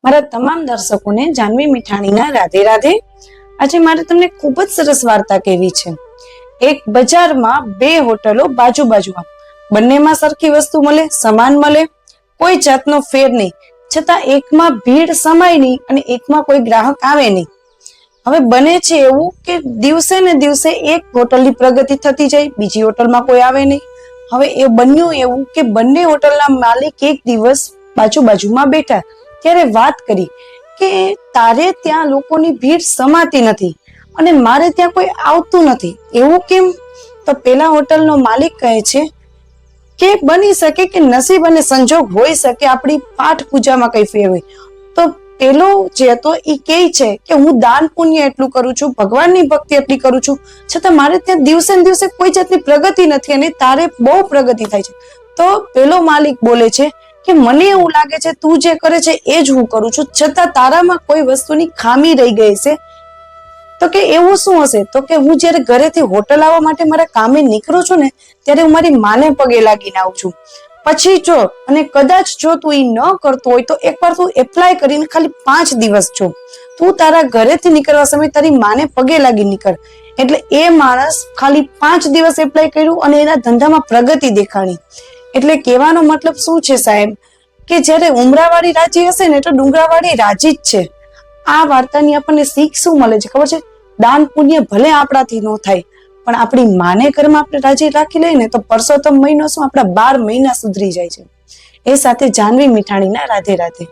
મારા તમામ દર્શકોને જાનવી મીઠાણીના રાધે રાધે। આજે મારે તમને ખૂબ જ સરસ વાર્તા કહેવી છે। એક બજારમાં બે હોટલો બાજુ બાજુમાં, બંનેમાં સરખી વસ્તુ મળે, સમાન મળે, કોઈ જાતનો ફેર નહીં, છતાં એકમાં ભીડ સમાય નહીં અને એકમાં કોઈ ગ્રાહક આવે નહીં। હવે બને છે એવું કે દિવસે ને દિવસે એક હોટલની પ્રગતિ થતી જાય, બીજી હોટલમાં કોઈ આવે નહીં। હવે એ બન્યું એવું કે બંને હોટલના માલિક એક દિવસ બાજુ બાજુમાં બેઠા ત્યારે વાત કરી કે તારે ત્યાં લોકોની ભીડ સમાતી નથી અને મારે ત્યાં કોઈ આવતું નથી, એવું કેમ? તો પેલા હોટલનો માલિક કહે છે કે બની શકે કે નસીબ અને સંજોગ હોઈ શકે, આપણી પાઠ પૂજામાં કઈ ફેર હોય। તો પેલો જે હતો એ કહે છે કે હું દાન પુણ્ય એટલું કરું છું, ભગવાનની ભક્તિ એટલી કરું છું, છતાં મારે ત્યાં દિવસે ને દિવસે કોઈ જાતની પ્રગતિ નથી અને તારે બહુ પ્રગતિ થાય છે। તો પેલો માલિક બોલે છે કે મને એવું લાગે છે તું જે કરે છે એ જ હું કરું છું, છતાં તારામાં કોઈ વસ્તુની ખામી રહી ગઈ છે। તો કે એવું શું હશે? તો કે હું જ્યારે ઘરેથી હોટલ આવવા માટે મારા કામે નીકળું છું ને ત્યારે હું મારી માને પગે લાગીને આવું છું। પછી જો અને કદાચ જો તું એ ન કરતો હોય તો એકવાર તું એપ્લાય કરીને ખાલી 5 દિવસ જો તું તારા ઘરેથી નીકળવા સમય તારી માને પગે લાગી નીકળ। એટલે એ માણસ ખાલી 5 દિવસ એપ્લાય કર્યું અને એના ધંધામાં પ્રગતિ દેખાણી। એટલે કહેવાનો મતલબ શું છે સાહેબ, કે જ્યારે ઉમરાવાળી રાજી હશે ને તો ડુંગરાવાળી રાજી જ છે। આ વાર્તાની આપણને શીખ શું મળે છે ખબર છે? દાન પુણ્ય ભલે આપણાથી ન થાય, પણ આપણી માને ઘરમાં આપણે રાજી રાખી લઈએ ને તો પરસોત્તમ મહિનો શું આપણા 12 મહિના સુધરી જાય છે। એ સાથે જાનવી મીઠાણીના રાધે રાધે।